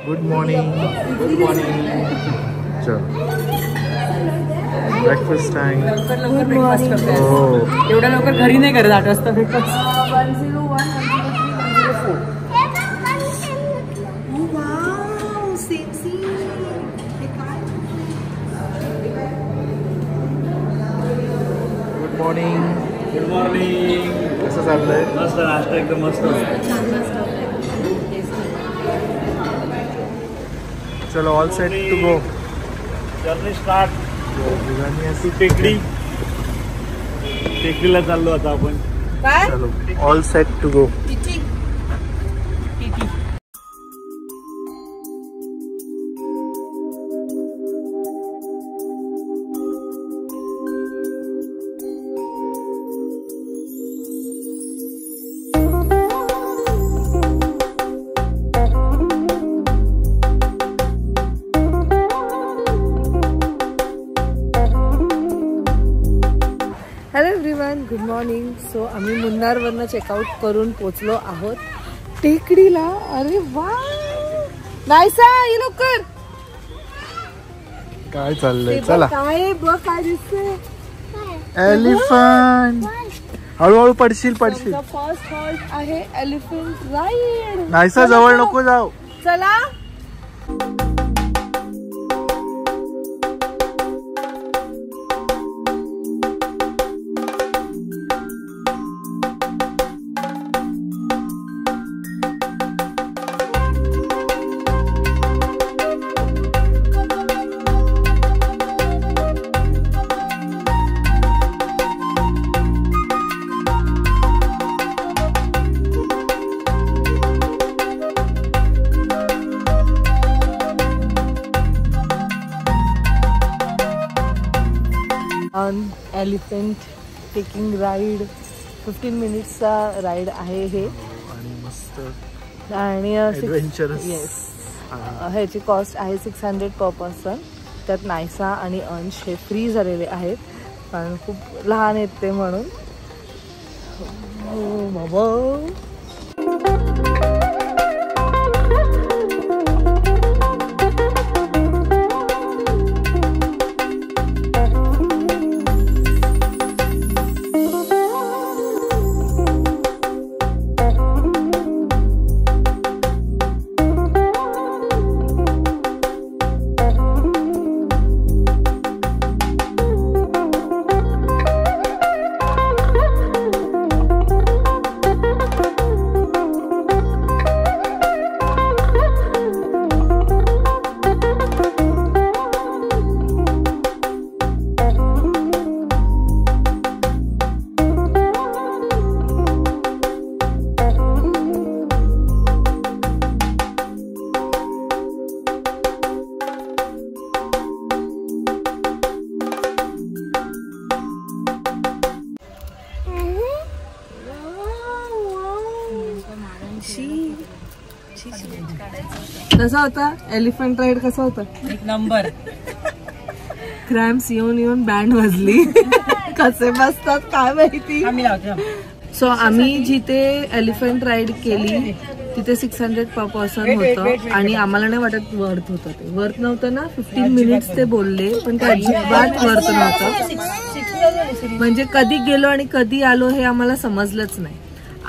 Good morning. Good morning. चल breakfast time. लवकर breakfast करतो. हो एवढ्या लवकर घरी नाही करत 8 वाजता breakfast. 101 104. Wow sexy. Good morning. Good morning. कसं चाललंय? मस्त नाश्ता एकदम मस्त. चलो all set to go. Journey start to टेकडी. टेकडीला चाललो आता आपण. काय चलो all set to go. Hello everyone, good morning. So आम्ही मुन्नारवरनं चेकआउट करून पोचलो आहोत टेकडीला. अरे वा नायसा ये लवकर. काय चाललंय? चला. काय बघ काय दिसतंय. एलिफंट. हळूहळू पडशील पडशील. फर्स्ट हॉल्ट आहे एलिफंट राईड. नाहीसा जवळ नको जाऊ. चला. एलिफंट टेकिंग राईड 15 मिनिट्सचा राईड आहे हे. आणि मस्त आणि Adventurous. येस ह्याची कॉस्ट आहे 600 पर पर्सन. त्यात नायसा आणि अंश हे फ्री झालेले आहेत कारण खूप लहान आहेत ते म्हणून. हो बाबा. कसा होता एलिफंट राईड? कसा होता? एक नंबर. क्रॅम्प्स येऊन येऊन बँड वाजली. कसे बसतात काय माहिती. सो आम्ही जिथे एलिफंट राईड केली तिथे 600 पर पर्सन होतं आणि आम्हाला नाही वाटत वर्थ होतं. ते वर्थ नव्हतं ना. 15 मिनिट्स ते बोलले पण ते अजिबात वर्थ नव्हतं. म्हणजे कधी गेलो आणि कधी आलो हे आम्हाला समजलंच नाही.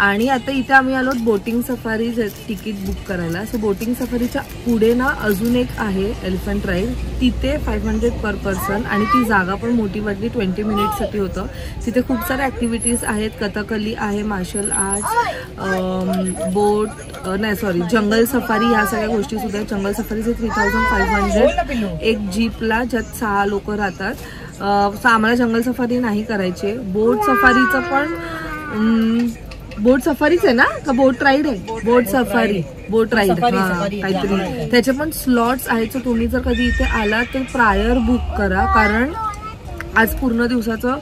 आणि आता इथे आम्ही आलो बोटिंग सफारी तिकीट बुक करायला. सो बोटिंग सफारीच्या पुढे ना अजून एक आहे एलिफंट राईड. तिथे 500 पर पर्सन आणि ती जागा पण मोठी वाटली. 20 मिनिट्ससाठी होतं. तिथे खूप साऱ्या ॲक्टिव्हिटीज आहेत. कथकली आहे, मार्शल आर्ट्स, बोट नाही सॉरी जंगल सफारी ह्या सगळ्या गोष्टी सुद्धा आहेत. जंगल सफारीचे 3500 एक जीपला ज्यात 6 लोक राहतात. आम्हाला जंगल सफारी नाही करायची. बोट सफारीचं पण बोट सफारीच आहे ना का बोट राईड आहे? बोट सफारी, बोट राईड काहीतरी. त्याचे पण स्लॉट्स आहेत. सो तुम्ही जर कधी इथे आला तर प्रायर बुक करा कारण आज पूर्ण दिवसाचं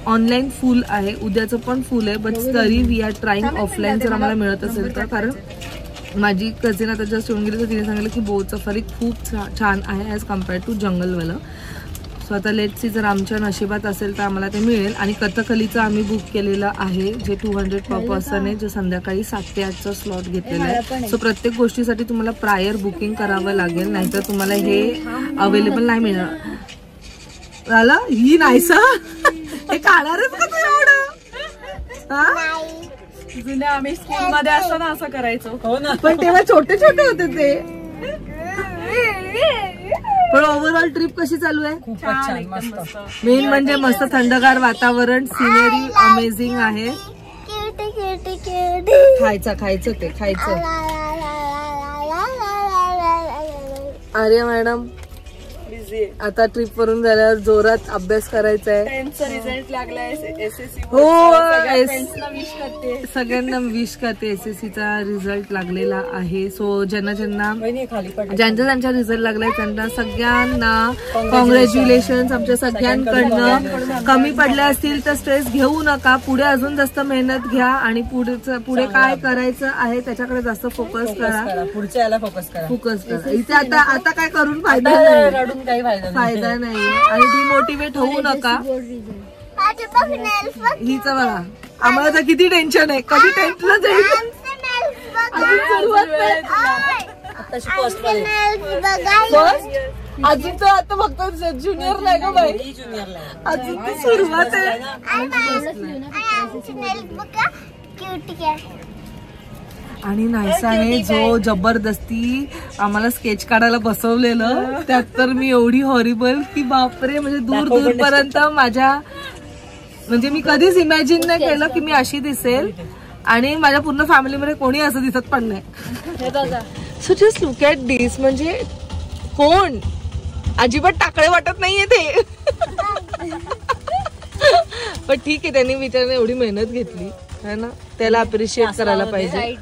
ऑनलाईन फुल आहे. उद्याचं पण फुल आहे. बट तरी वी आर ट्राईंग ऑफलाईन जर आम्हाला मिळत असेल तर. कारण माझी कझिन आता जस्ट येऊन गेली तर तिने सांगितलं की बोट सफारी खूप छान आहे ॲज कम्पेअर्ड टू जंगलवालं. सो आता लेट्स सी, जर आमच्या नशिबात असेल तर आम्हाला ते मिळेल. आणि कथकलीचं आम्ही बुक केलेलं आहे, जे 200 पर पर्सन आहे, जे संध्याकाळी 7 ते 8चा स्लॉट घेतलेला आहे. सो प्रत्येक गोष्टीसाठी तुम्हाला प्रायर बुकिंग करावं लागेल, नाहीतर तुम्हाला हे अवेलेबल नाही मिळणार. झालं ही नाहीसा हे काढणारच का तू एवढं? जुन्या आम्ही स्कूल मध्ये असताना असं करायचो. हो ना, पण तेव्हा छोटे छोटे होते ते. पण ओव्हरऑल ट्रिप कशी चालू आहे? खूपच छान, मस्त. मेन म्हणजे मस्त थंडगार वातावरण, सिनेरी अमेझिंग आहे. खायचं ते खायचं. अरे मॅडम आता ट्रिप वरून झाल्यावर जोरात अभ्यास करायचा आहे. रिझल्ट लागलाय SSC. हो, विश सगळ्यांना विश करते. SSCचा रिझल्ट लागलेला आहे. सो ज्यांना ज्यांचा रिझल्ट लागलाय त्यांना सगळ्यांना कॉंग्रॅच्युलेशन. आमच्या सगळ्यांकडनं कमी पडले असतील तर स्ट्रेस घेऊ नका, पुढे अजून जास्त मेहनत घ्या आणि पुढे काय करायचं आहे त्याच्याकडे जास्त फोकस करा. पुढच्या याला फोकस करा. इथे आता काय करून फायदा नाही, फायदा नाही. आणि डिमोटिवेट होऊ नका. हिच बघा, आम्हाला तर किती टेन्शन आहे, कधी टेन्शनच आहे. अजून तर आता फक्त ज्युनियरला आहे का बाई, अजून तर सुरुवात आहे. आणि नायसाने जो जबरदस्ती आम्हाला स्केच काढायला बसवलेलं, त्यात तर मी एवढी हॉरिबल की बापरे, म्हणजे दूर पर्यंत म्हणजे मी कधीच इमॅजिन नाही केलं की मी अशी दिसेल. आणि माझ्या पूर्ण फॅमिलीमध्ये कोणी असं दिसत पण नाही. सो जस्ट लुक ॲट दिस, म्हणजे कोण अजिबात टाकळे वाटत नाहीये ते. पण ठीक आहे, त्यांनी विचारणे एवढी मेहनत घेतली है ना, त्याला अप्रिशिएट करायला पाहिजे.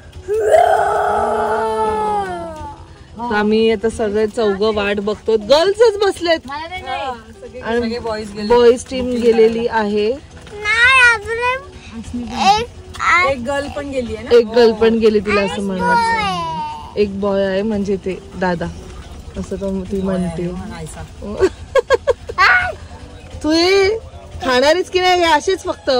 आम्ही आता सगळे 4 वाट बघतो. गर्ल्सच बसलेत आणि बॉईज टीम गेलेली आहे. एक गर्ल पण गेली आहे ना, एक गर्ल पण गेली तिला असं म्हणत. एक बॉय आहे म्हणजे ते दादा असं ती म्हणते. तू हे खाणारीच की नाही, हे असेच फक्त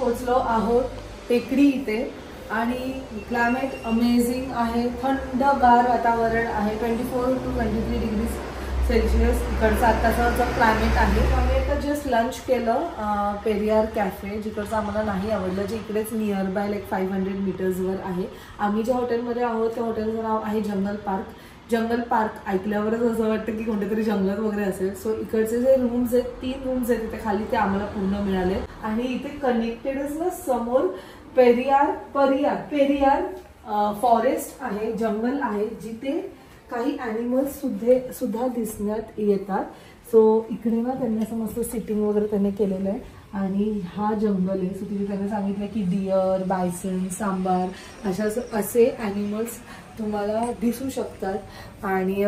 पोचलो आहोत टेकडी इथे. आणि क्लायमेट अमेझिंग आहे, थंडगार वातावरण आहे. 24 to 23 डिग्री सेल्सिअस इकडचं आत्ताचं क्लायमेट आहे. आम्ही आता जस्ट लंच केलं पेरियार कॅफे, जिकडचं आम्हाला नाही आवडलं, जे इकडेच नियर बाय लाईक 500 मीटर्सवर आहे. आम्ही ज्या हॉटेलमध्ये आहोत त्या हॉटेलचं नाव आहे जंगल पार्क. जंगल पार्क ऐकल्यावरच असं वाटतं की कोणत्यातरी जंगलात वगैरे असेल. सो इकडचे जे रूम्स आहेत, 3 रूम्स आहेत इथे खाली, ते आम्हाला पूर्ण मिळाले. आणि इथे कनेक्टेडच ना समोर पेरियार फॉरेस्ट आहे, जंगल आहे, जिथे काही ॲनिमल्स सुद्धा दिसण्यात येतात. सो इकडे ना त्यांनी असं मस्त सिटिंग वगैरे त्यांनी केलेलं आहे. आणि हा जंगल आहे. सो तिथे त्यांनी सांगितलं की डिअर, बायसन, सांबार असे ॲनिमल्स तुम्हाला दिसू शकतात. आणि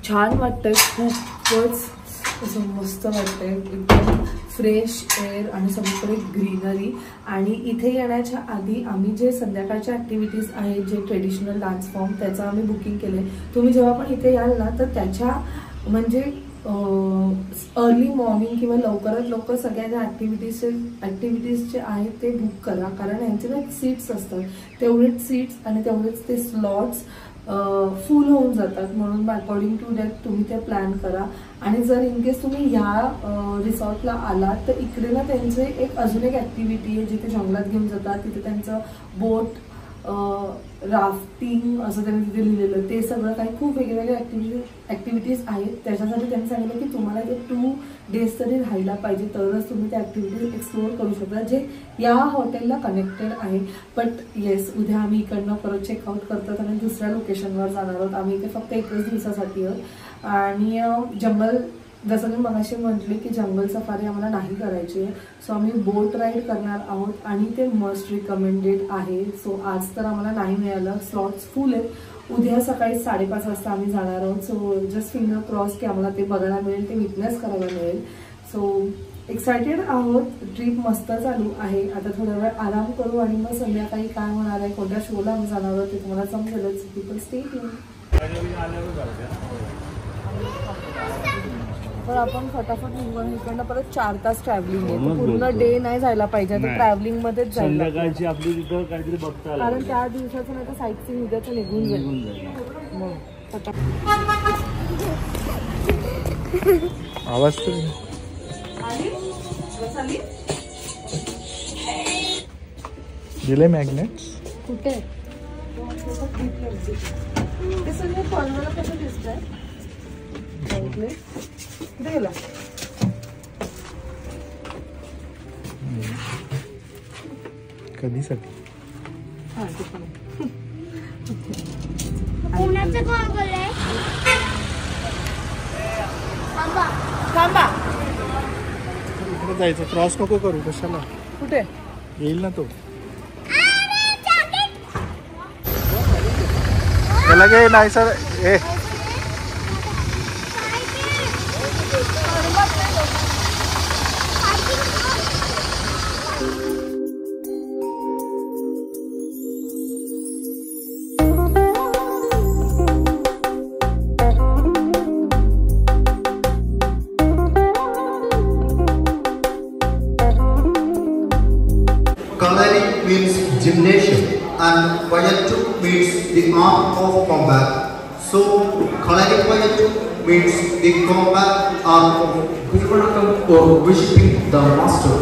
छान वाटतंय, खूपच असं मस्त वाटतंय, एकदम फ्रेश एअर आणि सगळीकडे ग्रीनरी. आणि इथे येण्याच्या आधी आम्ही जे संध्याकाळच्या ॲक्टिव्हिटीज आहेत, जे ट्रेडिशनल डान्स फॉर्म, त्याचं आम्ही बुकिंग केलं आहे. तुम्ही जेव्हा पण इथे याल ना, तर त्याच्या म्हणजे अर्ली मॉर्निंग किंवा लवकरात लवकर सगळ्या ॲक्टिव्हिटीज जे आहेत ते बुक करा. कारण यांचे ना सीट्स असतात, तेवढेच सीट्स आणि तेवढेच ते स्लॉट्स फुल होऊन जातात. म्हणून अकॉर्डिंग टू दॅट तुम्ही ते प्लॅन करा. आणि जर इन केस तुम्ही ह्या रिसॉर्टला आलात तर इकडे ना त्यांचे अजून एक ॲक्टिव्हिटी आहे, जिथे जंगलात घेऊन जातात. तिथे त्यांचं बोट राफ्टिंग असं त्यांनी तिथे लिहिलेलं, ते सगळं काही खूप वेगवेगळे ॲक्टिव्हिटीज आहेत. त्याच्यासाठी त्यांनी सांगितलं की तुम्हाला ते 2 डेज तरी राहायला पाहिजे, तरच तुम्ही त्या ॲक्टिव्हिटीज एक्सप्लोअर करू शकता, जे या हॉटेलला कनेक्टेड आहे. बट येस, उद्या आम्ही इकडनं परत चेकआउट करतात आणि दुसऱ्या लोकेशनवर जाणार आहोत. आम्ही इथे फक्त 1 दिवसासाठी आहोत. आणि जंगल, जसं मी मगाशी म्हटले की जंगल सफारी आम्हाला नाही करायची आहे. सो आम्ही बोट राईड करणार आहोत आणि ते मस्ट रिकमेंडेड आहे. सो आज तर आम्हाला नाही मिळालं, स्लॉट्स फुल आहेत. उद्या सकाळी 5:30 वाजता आम्ही जाणार आहोत. सो जस्ट फिंगर क्रॉस की आम्हाला ते बघायला मिळेल, ते विटनेस करायला मिळेल. सो एक्सायटेड आहोत. ट्रिप मस्त चालू आहे. आता थोडा वेळ आराम करू आणि मग संध्याकाळी काय होणार आहे, कोणत्या शोला आम्ही जाणार आहोत ते तुम्हाला समजेलच. People stay tuned. पण आपण फटाफट निघून इकडनं परत 4 तास ट्रॅव्हलिंग आहे. पूर्ण डे नाही जायला पाहिजे तर ट्रॅव्हलिंग मध्येच जायला, संध्याकाळची आपली तिथं काहीतरी बघता आलं. कारण त्या दिवसाचं नाही तर साईट सीन उद्याचं निघून जाईल. मग आवाज तर दिले मॅग्नेट्स कुठे ते सगळे पॉलवर कसं दिसतंय कुठे गेला? कधीसाठी हा ते पण आहे. थांबा इकडे जायचं, क्रॉस नको करू. कशाला? कुठे येईल ना तो. त्याला गे नाही sir. A Kalari means gymnasium and Payattu means the art of combat. So Kalari Payattu means the combat art of Viparakam or worshipping the master.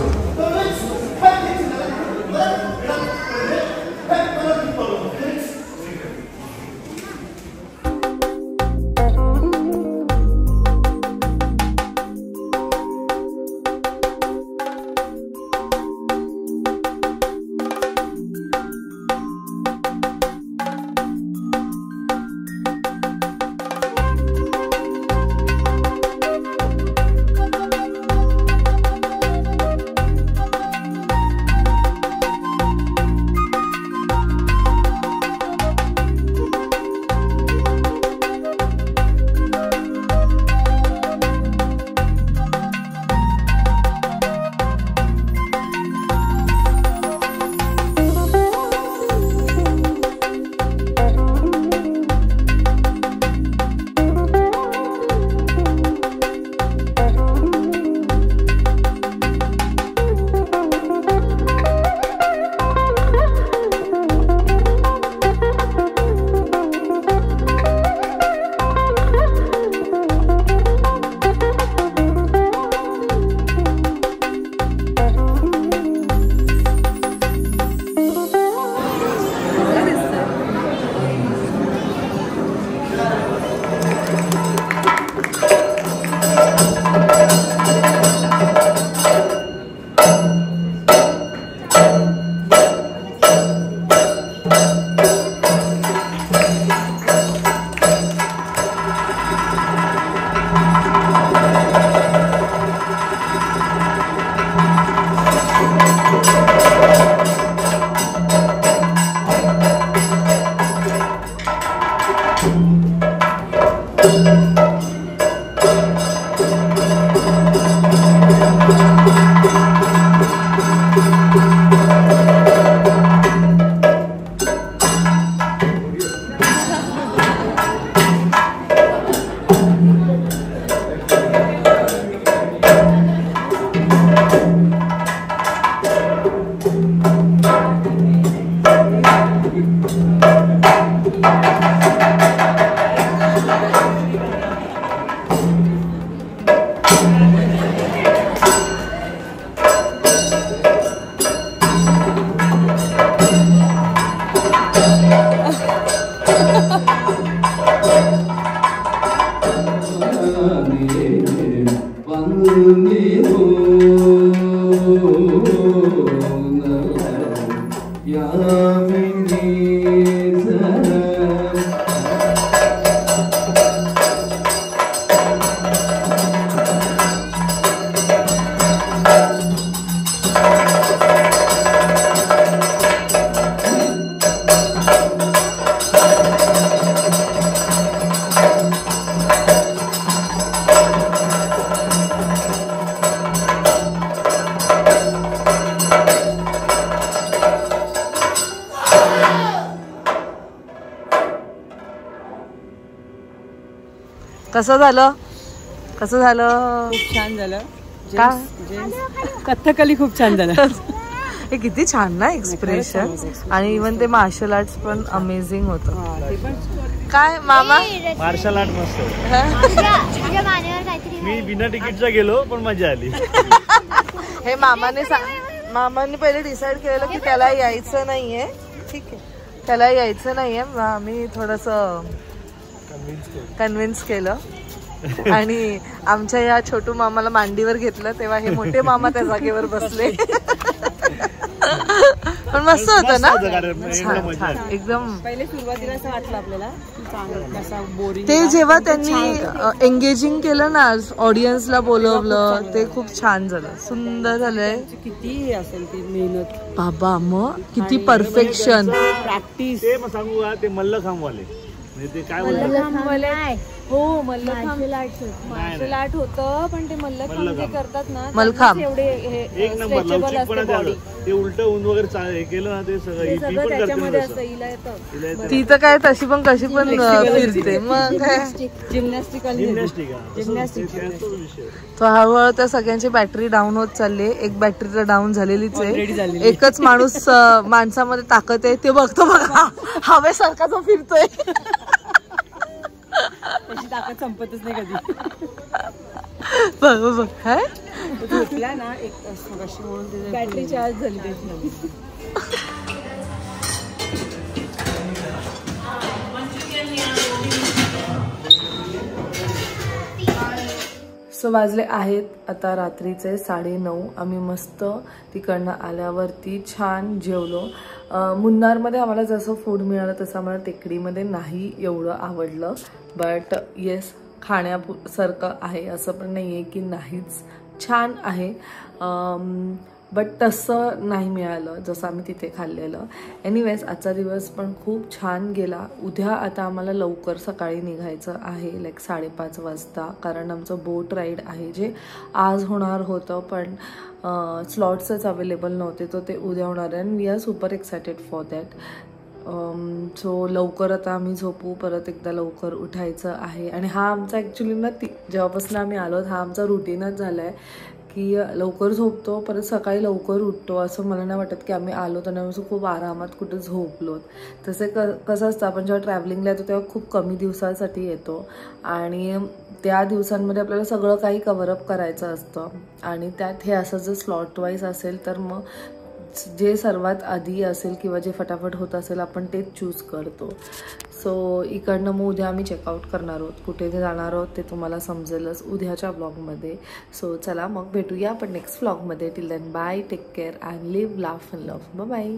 कसं झालं कसं झालं? खूप छान झालं. का कथ्थकली खूप छान झालं. हे किती छान ना एक्सप्रेशन. आणि इव्हन ते मार्शल आर्ट्स पण अमेझिंग होतं. काय मामा? मार्शल आर्ट मस्त. मी बिना तिकीटचा गेलो पण मजा आली. हे मामाने पहिले डिसाईड केलेलं की त्याला यायचं नाहीये. ठीक आहे, त्याला यायचं नाहीये. आम्ही थोडस कन्व्हिन्स केलं आणि आमच्या या छोटू मामाला मांडीवर घेतलं तेव्हा हे मोठे मामा त्या जागेवर बसले. पण मस्त होतं ना, छान एकदम. पहिले सुरुवातीला असं वाटलं आपल्याला बोरिंग. ते जेव्हा त्यांनी एंगेजिंग केलं ना, ऑडियन्सला बोलवलं, ते खूप छान झालं, सुंदर झालंय. किती असेल ती मेहनत बाबा, मग किती परफेक्शन, प्रॅक्टिस. ते मग सांगू का, ते मल्लखांबवाले म्हणजे ते काय हो, मार्शल आर्ट होतं, पण ते मल्लखांब जे करतात ना, मल्लखांब एवढे एक नंबर लवचिकपणा झालं. ते उलट ऊन वगैरे हे केलं ना, ते सगळं त्याच्यामध्ये असतं. हिला येतं. ती तर काय तशी पण कशी पण फिरते. मग काय जिम्नॅस्टिक. तो हळूहळू त्या सगळ्यांची बॅटरी डाऊन होत चालली. एक बॅटरी तर डाऊन झालेलीच आहे. एकच माणूस माणसामध्ये ताकद आहे, ते बघतो बघा हवेसारखा जो फिरतोय. त्याची ताकद संपतच नाही कधी. बघ बघ काय झोपला ना एक मगाशी म्हणून बॅटरी चार्ज झाली त्याची. सो वाजले आहेत आता रात्रीचे 9:30. आम्ही मस्त तिकडनं आल्यावरती छान जेवलो. मुन्नारमध्ये आम्हाला जसं फूड मिळालं तसं आम्हाला टेकडीमध्ये नाही एवढं आवडलं. बट येस, खाण्यासारखं आहे असं पण नाही आहे की नाहीच, छान आहे. बट तसं नाही मिळालं जसं आम्ही तिथे खाल्लेलं. एनिवेज, आजचा दिवस पण खूप छान गेला. उद्या आता आम्हाला लवकर सकाळी निघायचं आहे, लाईक 5:30 वाजता, कारण आमचं बोट राईड आहे जे आज होणार होतं पण स्लॉट्सच अवेलेबल नव्हते, तर ते उद्या होणार आहे. And we are super excited for that. So लवकर आता आम्ही झोपू, परत एकदा लवकर उठायचं आहे. आणि हा आमचा ॲक्च्युली ना जेव्हापासून आम्ही आलो हा आमचा रुटीनच झाला आहे की लवकर झोपतो, परत सकाळी लवकर उठतो. असं मला नाही वाटत की आम्ही आलो तर आम्ही खूप आरामात कुठे झोपलो. तसे कसं असतं, आपण जेव्हा ट्रॅव्हलिंगला येतो तेव्हा खूप कमी दिवसासाठी येतो आणि त्या दिवसांमध्ये आपल्याला सगळं काही कव्हरअप करायचं असतं. आणि त्यात हे असं जर स्लॉट वाईज असेल तर मग जे सर्वात आधी असेल किंवा जे फटाफट होत असेल आपण तेच चूज करतो. सो इकडनं मग उद्या आम्ही चेकआउट करणार आहोत. कुठे जाणार आहोत ते तुम्हाला समजेलच उद्याच्या ब्लॉगमध्ये. सो चला मग भेटूया आपण नेक्स्ट ब्लॉगमध्ये. Till then bye, take care and live, laugh and love. Bye.